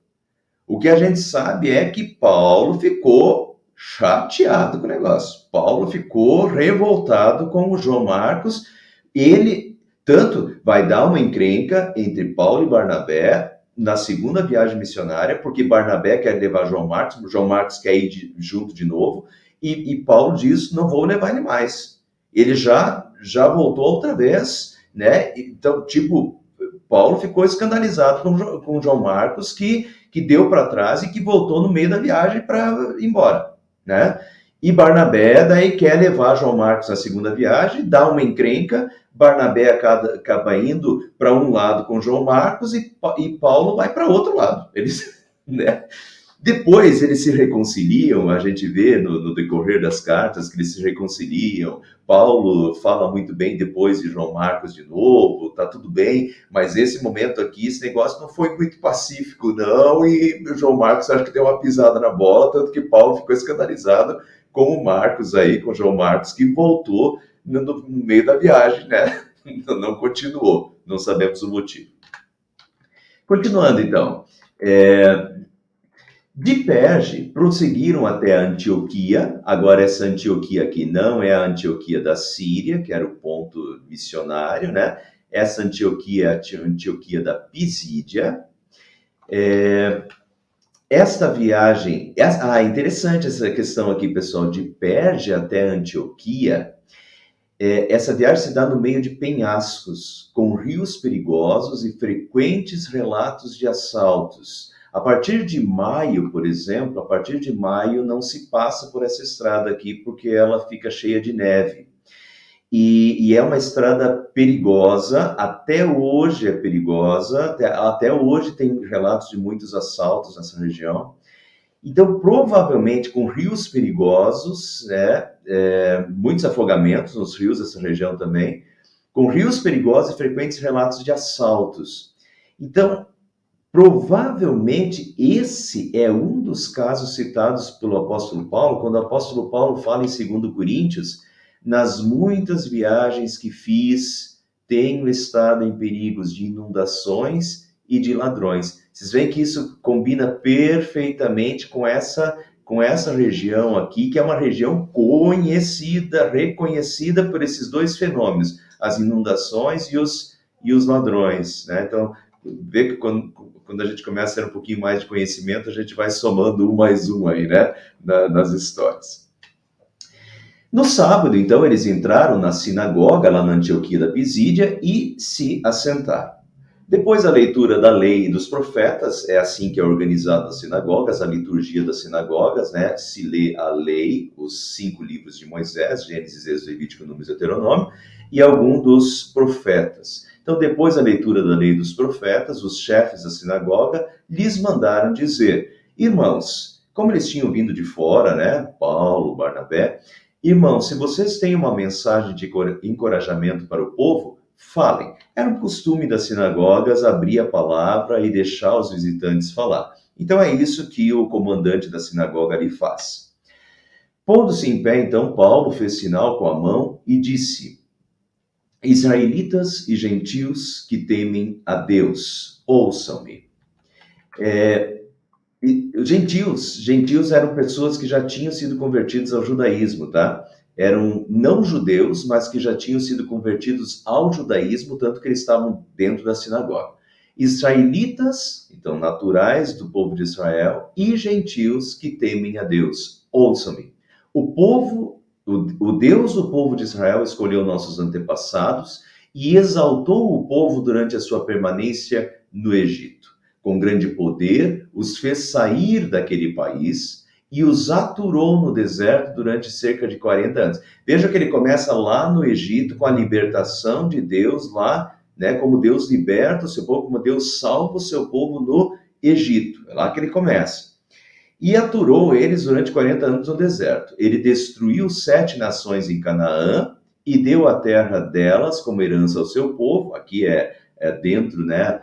O que a gente sabe é que Paulo ficou chateado com o negócio. Paulo ficou revoltado com o João Marcos. Ele, tanto, vai dar uma encrenca entre Paulo e Barnabé na segunda viagem missionária, porque Barnabé quer levar João Marcos quer ir junto de novo, e Paulo diz, não vou levar ele mais. Ele já voltou outra vez, né? Então, tipo, Paulo ficou escandalizado com João Marcos, que deu para trás e que voltou no meio da viagem para ir embora, né? E Barnabé daí quer levar João Marcos na segunda viagem, dá uma encrenca, Barnabé acaba indo para um lado com João Marcos e Paulo vai para outro lado. Eles, né? Depois eles se reconciliam, a gente vê no decorrer das cartas que eles se reconciliam. Paulo fala muito bem depois de João Marcos de novo, tá tudo bem, mas esse momento aqui, esse negócio não foi muito pacífico, não, e o João Marcos acho que deu uma pisada na bola, tanto que Paulo ficou escandalizado com o Marcos aí, com o João Marcos, que voltou no meio da viagem, né? Não continuou, não sabemos o motivo. Continuando então. De Perge, prosseguiram até Antioquia. Agora, essa Antioquia aqui não é a Antioquia da Síria, que era o ponto missionário, né? Essa Antioquia é a Antioquia da Pisídia. Esta viagem... interessante essa questão aqui, pessoal, de Perge até Antioquia. Essa viagem se dá no meio de penhascos, com rios perigosos e frequentes relatos de assaltos. A partir de maio, por exemplo, a partir de maio não se passa por essa estrada aqui, porque ela fica cheia de neve. E é uma estrada perigosa, até hoje é perigosa, até hoje tem relatos de muitos assaltos nessa região. Então, provavelmente, com rios perigosos, né, muitos afogamentos nos rios dessa região também, com rios perigosos e frequentes relatos de assaltos. Então, provavelmente, esse é um dos casos citados pelo apóstolo Paulo, quando o apóstolo Paulo fala em 2 Coríntios, nas muitas viagens que fiz, tenho estado em perigos de inundações e de ladrões. Vocês veem que isso combina perfeitamente com essa região aqui, que é uma região conhecida, reconhecida por esses dois fenômenos, as inundações e os ladrões, né? Então, vê que quando a gente começa a ter um pouquinho mais de conhecimento, a gente vai somando um mais um aí, né, nas histórias. No sábado, então, eles entraram na sinagoga, lá na Antioquia da Pisídia, e se assentaram. Depois da leitura da lei e dos profetas, é assim que é organizado as sinagogas, a liturgia das sinagogas, né? Se lê a lei, os 5 livros de Moisés, Gênesis, Êxodo, Levítico, Números e Deuteronômio, e algum dos profetas. Então, depois da leitura da lei e dos profetas, os chefes da sinagoga lhes mandaram dizer: irmãos, como eles tinham vindo de fora, né? Paulo, Barnabé, irmãos, se vocês têm uma mensagem de encorajamento para o povo, falem. Era um costume das sinagogas abrir a palavra e deixar os visitantes falar. Então é isso que o comandante da sinagoga ali faz. Pondo-se em pé, então, Paulo fez sinal com a mão e disse: israelitas e gentios que temem a Deus, ouçam-me. Gentios eram pessoas que já tinham sido convertidos ao judaísmo, tá? Eram não judeus, mas que já tinham sido convertidos ao judaísmo, tanto que eles estavam dentro da sinagoga. Israelitas, então naturais do povo de Israel, e gentios que temem a Deus. Ouçam-me. O Deus do povo de Israel escolheu nossos antepassados e exaltou o povo durante a sua permanência no Egito. Com grande poder, os fez sair daquele país e os aturou no deserto durante cerca de 40 anos. Veja que ele começa lá no Egito com a libertação de Deus lá, né, como Deus liberta o seu povo, como Deus salva o seu povo no Egito. É lá que ele começa. E aturou eles durante 40 anos no deserto. Ele destruiu 7 nações em Canaã e deu a terra delas como herança ao seu povo. Aqui é dentro, né,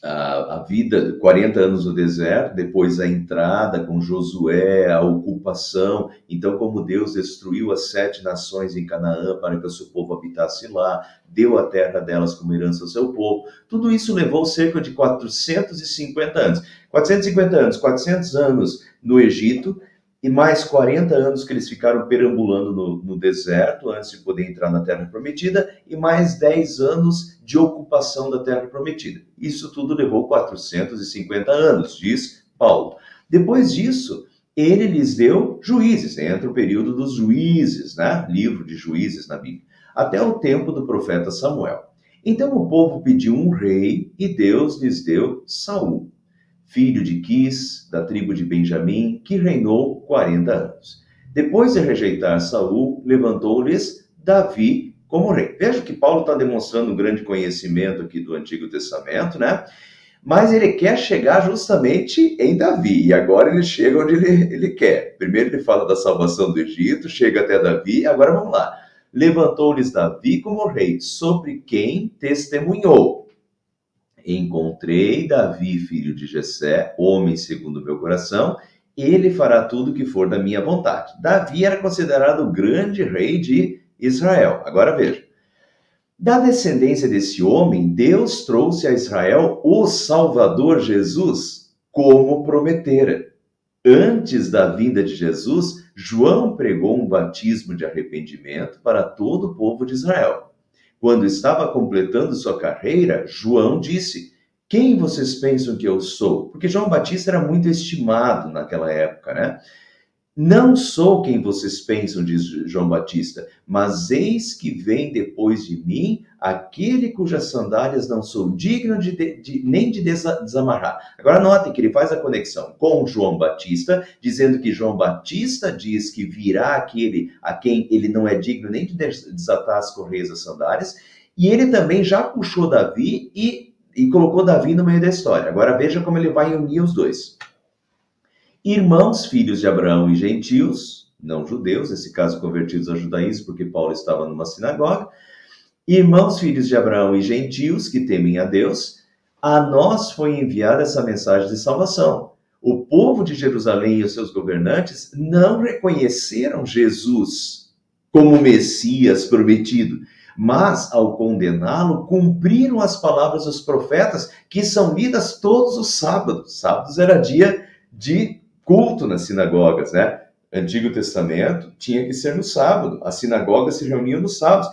a vida, 40 anos no deserto, depois a entrada com Josué, a ocupação. Então, como Deus destruiu as 7 nações em Canaã para que o seu povo habitasse lá, deu a terra delas como herança ao seu povo. Tudo isso levou cerca de 450 anos. 450 anos, 400 anos no Egito, e mais 40 anos que eles ficaram perambulando no deserto antes de poder entrar na Terra Prometida, e mais 10 anos de ocupação da Terra Prometida. Isso tudo levou 450 anos, diz Paulo. Depois disso, ele lhes deu juízes, entra o período dos juízes, né? Livro de juízes na Bíblia, até o tempo do profeta Samuel. Então o povo pediu um rei e Deus lhes deu Saul, filho de Quis, da tribo de Benjamim, que reinou 40 anos. Depois de rejeitar Saul, levantou-lhes Davi como rei. Veja que Paulo está demonstrando um grande conhecimento aqui do Antigo Testamento, né? Mas ele quer chegar justamente em Davi, e agora ele chega onde ele quer. Primeiro ele fala da salvação do Egito, chega até Davi, agora vamos lá. Levantou-lhes Davi como rei, sobre quem testemunhou. Encontrei Davi, filho de Jessé, homem segundo o meu coração, ele fará tudo o que for da minha vontade. Davi era considerado o grande rei de Israel. Agora veja. Da descendência desse homem, Deus trouxe a Israel o Salvador Jesus, como prometera. Antes da vinda de Jesus, João pregou um batismo de arrependimento para todo o povo de Israel. Quando estava completando sua carreira, João disse: Quem vocês pensam que eu sou? Porque João Batista era muito estimado naquela época, né? Não sou quem vocês pensam, diz João Batista, mas eis que vem depois de mim aquele cujas sandálias não sou digno nem de desamarrar. Agora notem que ele faz a conexão com João Batista, dizendo que João Batista diz que virá aquele a quem ele não é digno nem de desatar as correias das sandálias, e ele também já puxou Davi e colocou Davi no meio da história. Agora veja como ele vai unir os dois. Irmãos, filhos de Abraão e gentios, não judeus, nesse caso convertidos ao judaísmo, porque Paulo estava numa sinagoga. Irmãos, filhos de Abraão e gentios que temem a Deus, a nós foi enviada essa mensagem de salvação. O povo de Jerusalém e os seus governantes não reconheceram Jesus como Messias prometido, mas, ao condená-lo, cumpriram as palavras dos profetas, que são lidas todos os sábados. Sábados era dia de culto nas sinagogas, né? Antigo Testamento tinha que ser no sábado. As sinagogas se reuniam nos sábados.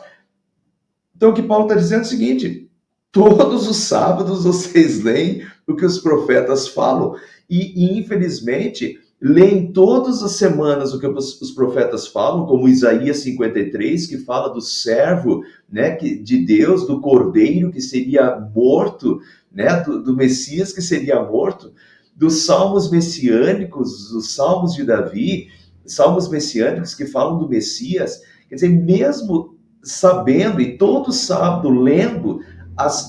Então, o que Paulo está dizendo é o seguinte: todos os sábados vocês leem o que os profetas falam. E infelizmente, leem todas as semanas o que os profetas falam, como Isaías 53, que fala do servo, né, de Deus, do cordeiro que seria morto, né, do Messias que seria morto, dos salmos messiânicos, dos salmos de Davi, salmos messiânicos que falam do Messias. Quer dizer, mesmo sabendo e todo sábado lendo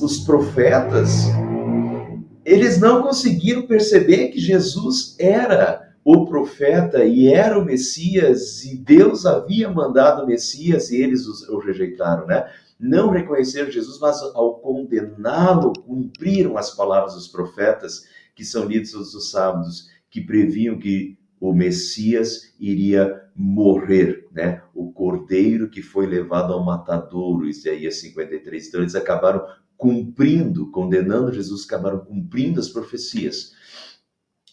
os profetas, eles não conseguiram perceber que Jesus era o profeta e era o Messias, e Deus havia mandado o Messias e eles o rejeitaram, né? Não reconheceram Jesus, mas ao condená-lo, cumpriram as palavras dos profetas, que são lidos todos os sábados, que previam que o Messias iria morrer, né? O cordeiro que foi levado ao matadouro, Isaías 53. Então eles acabaram cumprindo, condenando Jesus, acabaram cumprindo as profecias.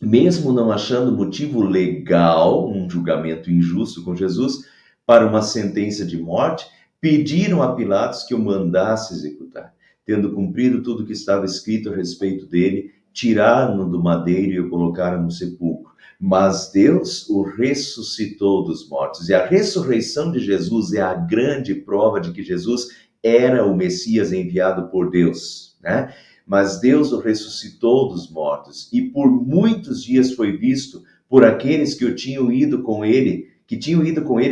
Mesmo não achando motivo legal, um julgamento injusto com Jesus, para uma sentença de morte, pediram a Pilatos que o mandasse executar. Tendo cumprido tudo o que estava escrito a respeito dele, tiraram-no do madeiro e o colocaram no sepulcro. Mas Deus o ressuscitou dos mortos. E a ressurreição de Jesus é a grande prova de que Jesus era o Messias enviado por Deus, né? Mas Deus o ressuscitou dos mortos e por muitos dias foi visto por aqueles que tinham ido com ele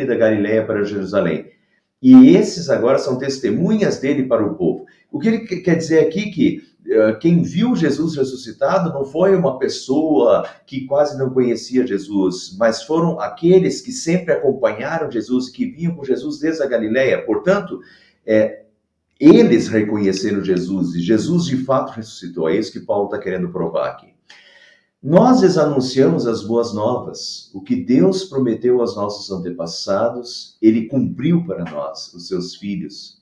da Galiléia para Jerusalém. E esses agora são testemunhas dele para o povo. O que ele quer dizer aqui que quem viu Jesus ressuscitado não foi uma pessoa que quase não conhecia Jesus, mas foram aqueles que sempre acompanharam Jesus e que vinham com Jesus desde a Galiléia. Portanto, eles reconheceram Jesus e Jesus de fato ressuscitou. É isso que Paulo está querendo provar aqui. Nós lhes anunciamos as boas novas. O que Deus prometeu aos nossos antepassados, ele cumpriu para nós, os seus filhos,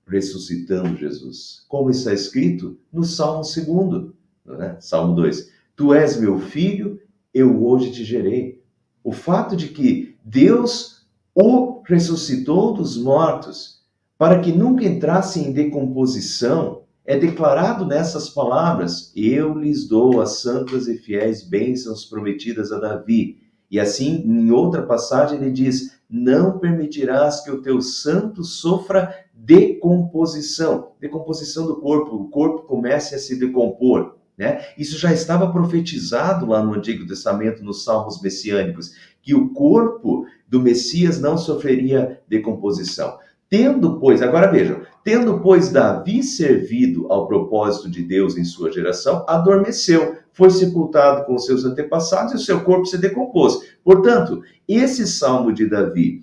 ressuscitando Jesus. Como está escrito no Salmo 2, né? Salmo 2. Tu és meu filho, eu hoje te gerei. O fato de que Deus o ressuscitou dos mortos para que nunca entrasse em decomposição, é declarado nessas palavras: eu lhes dou as santas e fiéis bênçãos prometidas a Davi. E assim, em outra passagem, ele diz: não permitirás que o teu santo sofra decomposição. Decomposição do corpo, o corpo comece a se decompor. Né? Isso já estava profetizado lá no Antigo Testamento, nos Salmos messiânicos, que o corpo do Messias não sofreria decomposição. Tendo, pois, agora vejam, tendo, pois, Davi servido ao propósito de Deus em sua geração, adormeceu, foi sepultado com os seus antepassados e o seu corpo se decompôs. Portanto, esse salmo de Davi,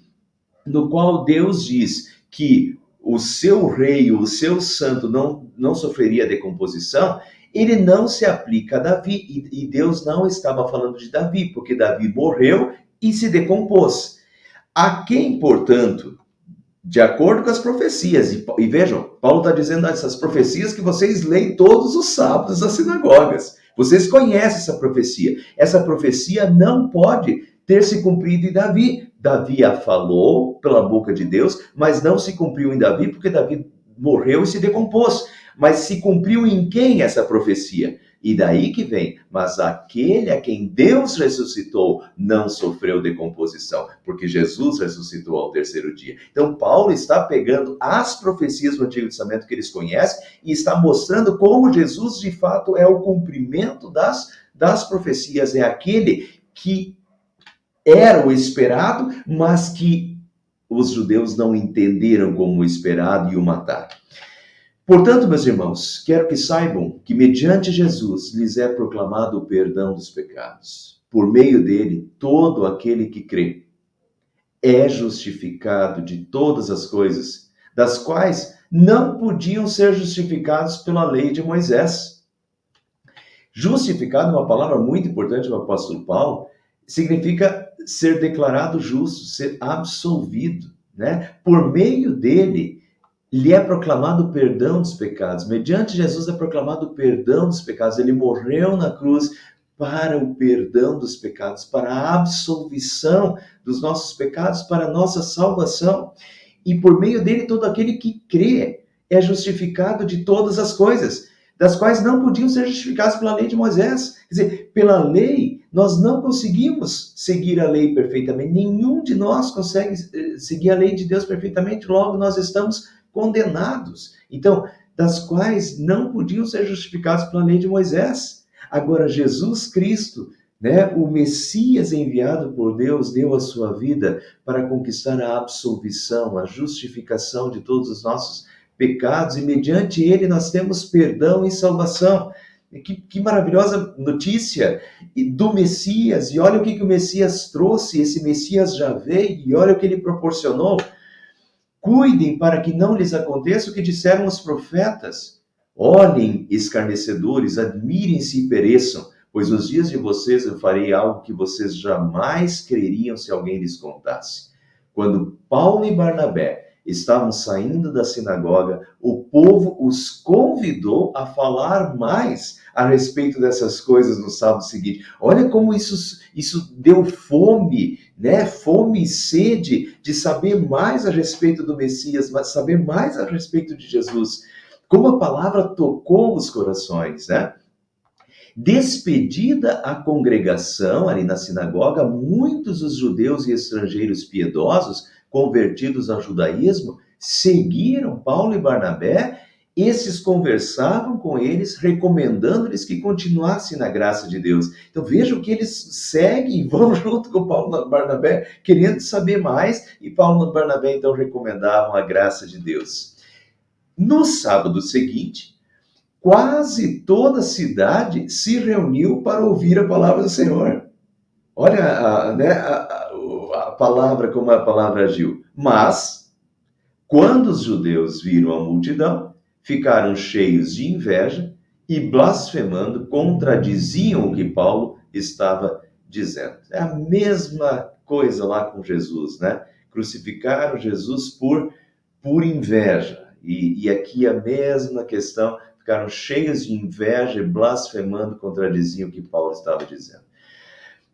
no qual Deus diz que o seu rei, o seu santo não sofreria decomposição, ele não se aplica a Davi, e Deus não estava falando de Davi, porque Davi morreu e se decompôs. A quem, portanto, de acordo com as profecias, e vejam, Paulo está dizendo essas profecias que vocês leem todos os sábados nas sinagogas. Vocês conhecem essa profecia. Essa profecia não pode ter se cumprido em Davi. Davi a falou pela boca de Deus, mas não se cumpriu em Davi, porque Davi morreu e se decompôs. Mas se cumpriu em quem essa profecia? E daí que vem, mas aquele a quem Deus ressuscitou não sofreu decomposição, porque Jesus ressuscitou ao terceiro dia. Então Paulo está pegando as profecias do Antigo Testamento que eles conhecem e está mostrando como Jesus de fato é o cumprimento das profecias, é aquele que era o esperado, mas que os judeus não entenderam como o esperado e o mataram. Portanto, meus irmãos, quero que saibam que mediante Jesus lhes é proclamado o perdão dos pecados. Por meio dele, todo aquele que crê é justificado de todas as coisas, das quais não podiam ser justificados pela lei de Moisés. Justificado é uma palavra muito importante do apóstolo Paulo, significa ser declarado justo, ser absolvido, né? Por meio dele, lhe é proclamado o perdão dos pecados. Mediante Jesus é proclamado o perdão dos pecados. Ele morreu na cruz para o perdão dos pecados, para a absolvição dos nossos pecados, para a nossa salvação. E por meio dele, todo aquele que crê é justificado de todas as coisas, das quais não podiam ser justificados pela lei de Moisés. Quer dizer, pela lei, nós não conseguimos seguir a lei perfeitamente. Nenhum de nós consegue seguir a lei de Deus perfeitamente, logo nós estamos condenados. Então, das quais não podiam ser justificados pela lei de Moisés. Agora, Jesus Cristo, né, o Messias enviado por Deus, deu a sua vida para conquistar a absolvição, a justificação de todos os nossos pecados, e mediante ele nós temos perdão e salvação. Que maravilhosa notícia do Messias, e olha o que o Messias trouxe, esse Messias já veio, e olha o que ele proporcionou. Cuidem para que não lhes aconteça o que disseram os profetas. Olhem, escarnecedores, admirem-se e pereçam, pois nos dias de vocês eu farei algo que vocês jamais creriam se alguém lhes contasse. Quando Paulo e Barnabé estavam saindo da sinagoga, o povo os convidou a falar mais a respeito dessas coisas no sábado seguinte. Olha como isso deu fome, né? Fome e sede de saber mais a respeito do Messias, mas saber mais a respeito de Jesus. Como a palavra tocou os corações, né? Despedida a congregação ali na sinagoga, muitos dos judeus e estrangeiros piedosos, convertidos ao judaísmo, seguiram Paulo e Barnabé. Esses conversavam com eles, recomendando-lhes que continuassem na graça de Deus. Então vejam que eles seguem e vão junto com Paulo e Barnabé, querendo saber mais, e Paulo e Barnabé então recomendavam a graça de Deus. No sábado seguinte, quase toda a cidade se reuniu para ouvir a palavra do Senhor. Olha a palavra, como a palavra agiu. Mas, quando os judeus viram a multidão, ficaram cheios de inveja e, blasfemando, contradiziam o que Paulo estava dizendo. É a mesma coisa lá com Jesus, né? Crucificaram Jesus por inveja. E aqui a mesma questão, ficaram cheios de inveja e blasfemando, contradiziam o que Paulo estava dizendo.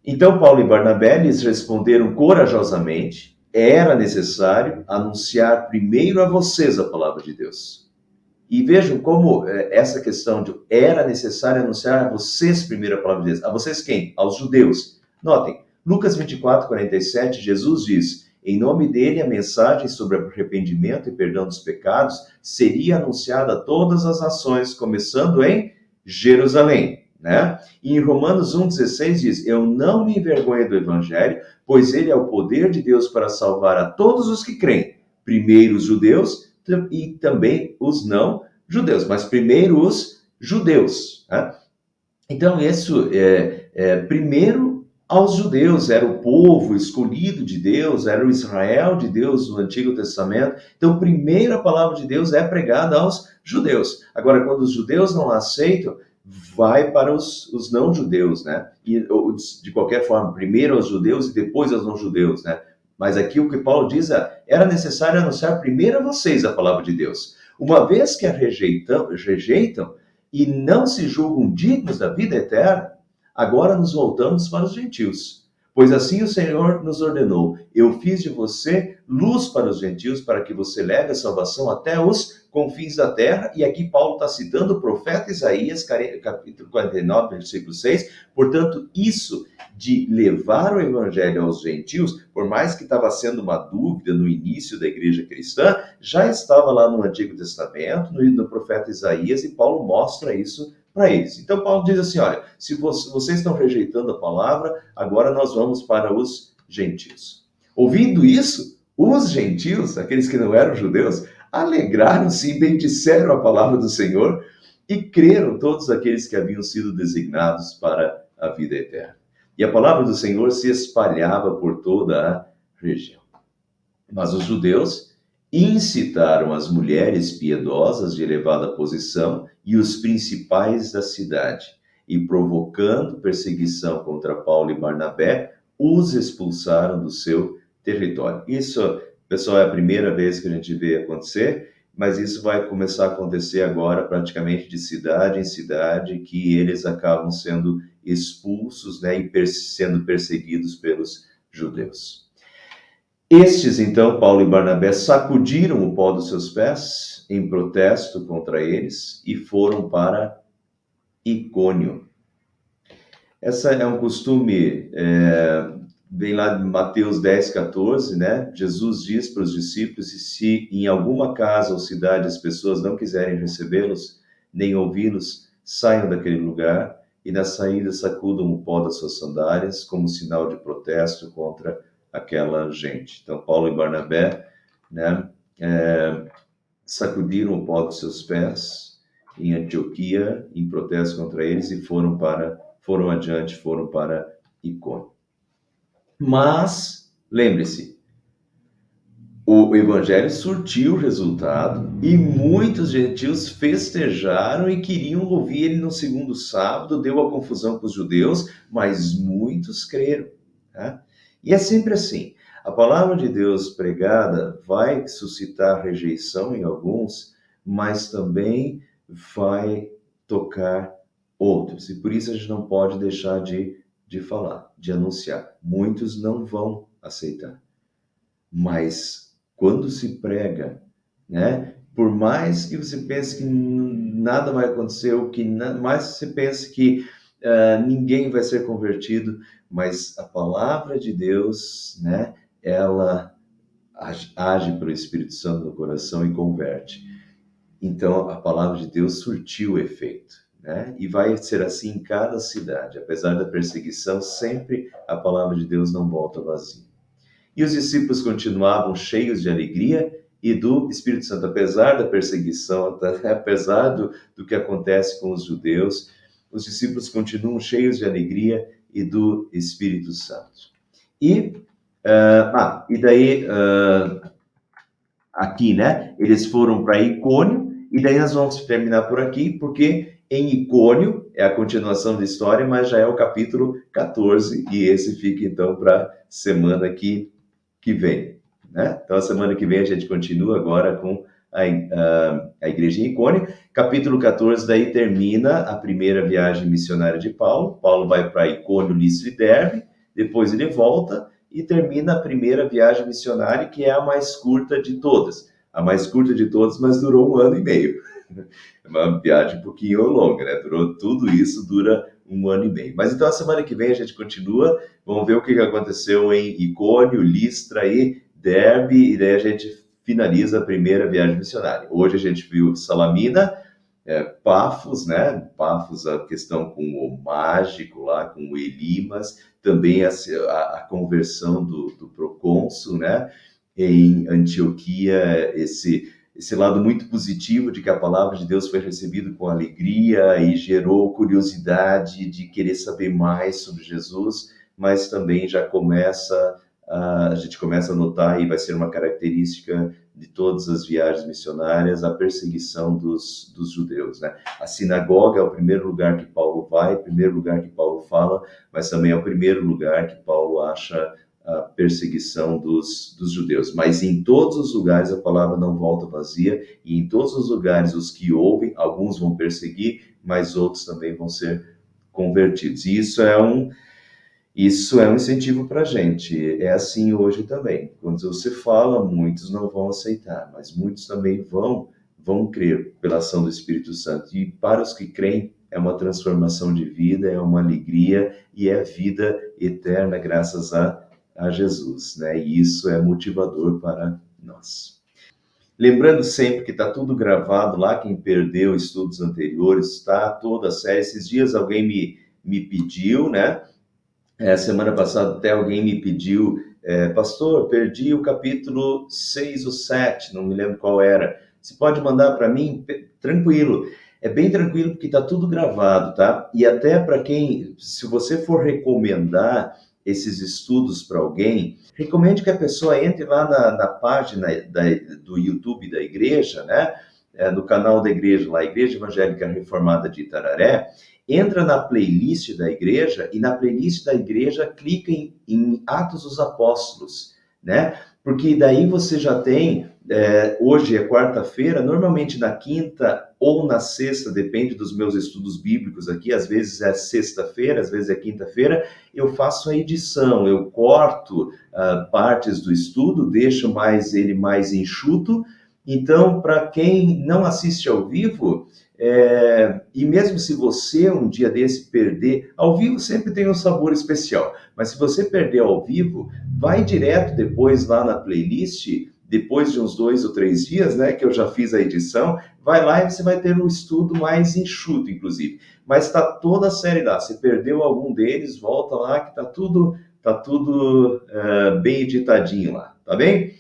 Então Paulo e Barnabé lhes responderam corajosamente: era necessário anunciar primeiro a vocês a palavra de Deus. E vejam como essa questão de era necessário anunciar a vocês primeiro a palavra de Deus. A vocês quem? Aos judeus. Notem, Lucas 24:47, Jesus diz: em nome dele, a mensagem sobre arrependimento e perdão dos pecados seria anunciada a todas as nações, começando em Jerusalém, né? E em Romanos 1,16 diz: eu não me envergonho do evangelho, pois ele é o poder de Deus para salvar a todos os que creem, primeiro os judeus e também os não judeus, mas primeiro os judeus, né? Então, isso primeiro aos judeus, era o povo escolhido de Deus, era o Israel de Deus no Antigo Testamento. Então, primeiro a palavra de Deus é pregada aos judeus. Agora, quando os judeus não aceitam, vai para os não-judeus, né? E, de qualquer forma, primeiro aos judeus e depois aos não-judeus, né? Mas aqui o que Paulo diz é, era necessário anunciar primeiro a vocês a palavra de Deus. Uma vez que a rejeitam e não se julgam dignos da vida eterna, agora nos voltamos para os gentios. Pois assim o Senhor nos ordenou: eu fiz de você luz para os gentios, para que você leve a salvação até os confins da terra. E aqui Paulo está citando o profeta Isaías, capítulo 49, versículo 6. Portanto, isso de levar o evangelho aos gentios, por mais que estava sendo uma dúvida no início da igreja cristã, já estava lá no Antigo Testamento, no profeta Isaías, e Paulo mostra isso para eles. Então Paulo diz assim, olha, se vocês estão rejeitando a palavra, agora nós vamos para os gentios. Ouvindo isso, os gentios, aqueles que não eram judeus, alegraram-se e bendisseram a palavra do Senhor e creram todos aqueles que haviam sido designados para a vida eterna. E a palavra do Senhor se espalhava por toda a região. Mas os judeus incitaram as mulheres piedosas de elevada posição e os principais da cidade, e provocando perseguição contra Paulo e Barnabé, os expulsaram do seu território. Isso, pessoal, é a primeira vez que a gente vê acontecer, mas isso vai começar a acontecer agora praticamente de cidade em cidade, que eles acabam sendo expulsos, né, e sendo perseguidos pelos judeus. Estes, então, Paulo e Barnabé, sacudiram o pó dos seus pés em protesto contra eles e foram para Icônio. Essa é um costume, vem lá de Mateus 10:14, né? Jesus diz para os discípulos, e se em alguma casa ou cidade as pessoas não quiserem recebê-los, nem ouvi-los, saiam daquele lugar e na saída sacudam o pó das suas sandálias como sinal de protesto contra aquela gente. Então, Paulo e Barnabé, né, sacudiram o pó dos seus pés em Antioquia, em protesto contra eles, e foram adiante, foram para Icônio. Mas, lembre-se, o evangelho surtiu resultado e muitos gentios festejaram e queriam ouvir ele no segundo sábado, deu a confusão com os judeus, mas muitos creram, né? E é sempre assim, a palavra de Deus pregada vai suscitar rejeição em alguns, mas também vai tocar outros. E por isso a gente não pode deixar de falar, de anunciar. Muitos não vão aceitar. Mas quando se prega, né, por mais que você pense que nada vai acontecer, ou que mais você pense que ninguém vai ser convertido, mas a palavra de Deus, né, ela age pelo Espírito Santo no coração e converte. Então, a palavra de Deus surtiu efeito, né? E vai ser assim em cada cidade. Apesar da perseguição, sempre a palavra de Deus não volta vazia. E os discípulos continuavam cheios de alegria e do Espírito Santo, apesar da perseguição, apesar do que acontece com os judeus, os discípulos continuam cheios de alegria e do Espírito Santo. E daí, aqui, né, eles foram para Icônio, e daí nós vamos terminar por aqui, porque em Icônio é a continuação da história, mas já é o capítulo 14, e esse fica então para semana que vem, né? Então, a semana que vem a gente continua agora com a igreja em Icônio. Capítulo 14, daí termina a primeira viagem missionária de Paulo. Paulo vai para Icônio, Listra e Derbe, depois ele volta e termina a primeira viagem missionária, que é a mais curta de todas. A mais curta de todas, mas durou 1 ano e meio. É uma viagem um pouquinho longa, né? Tudo isso dura 1 ano e meio. Mas então, a semana que vem a gente continua vamos ver o que aconteceu em Icônio, Listra e Derbe, e daí a gente finaliza a primeira viagem missionária. Hoje a gente viu Salamina, Pafos, né? Pafos, a questão com o mágico lá, com o Elimas, também a conversão do procônsul, né? Em Antioquia, esse lado muito positivo de que a palavra de Deus foi recebida com alegria e gerou curiosidade de querer saber mais sobre Jesus, mas também já a gente começa a notar, e vai ser uma característica de todas as viagens missionárias, a perseguição dos judeus, né? A sinagoga é o primeiro lugar que Paulo vai, o primeiro lugar que Paulo fala, mas também é o primeiro lugar que Paulo acha a perseguição dos judeus. Mas em todos os lugares a palavra não volta vazia, e em todos os lugares os que ouvem, alguns vão perseguir, mas outros também vão ser convertidos. E isso é um incentivo para a gente. É assim hoje também. Quando você fala, muitos não vão aceitar, mas muitos também vão crer pela ação do Espírito Santo. E para os que creem, é uma transformação de vida, é uma alegria e é vida eterna graças a Jesus, né? E isso é motivador para nós. Lembrando sempre que está tudo gravado lá, quem perdeu estudos anteriores, está toda a série. Esses dias alguém me pediu, né? Semana passada até alguém me pediu, pastor, perdi o capítulo 6 ou 7, não me lembro qual era. Você pode mandar para mim? Tranquilo. É bem tranquilo porque está tudo gravado, tá? E até para quem, se você for recomendar esses estudos para alguém, recomende que a pessoa entre lá na página do YouTube da igreja, né? No canal da igreja, lá, Igreja Evangélica Reformada de Itararé, entra na playlist da igreja e na playlist da igreja clica em Atos dos Apóstolos, né? Porque daí você já tem, hoje é quarta-feira, normalmente na quinta ou na sexta, depende dos meus estudos bíblicos aqui, às vezes é sexta-feira, às vezes é quinta-feira, eu faço a edição, eu corto partes do estudo, deixo ele mais enxuto. Então, para quem não assiste ao vivo, e mesmo se você um dia desse perder, ao vivo sempre tem um sabor especial, mas se você perder ao vivo, vai direto depois lá na playlist, depois de uns 2 ou 3 dias, né, que eu já fiz a edição, vai lá e você vai ter um estudo mais enxuto, inclusive. Mas está toda a série lá, se perdeu algum deles, volta lá que tá tudo bem editadinho lá, tá bem?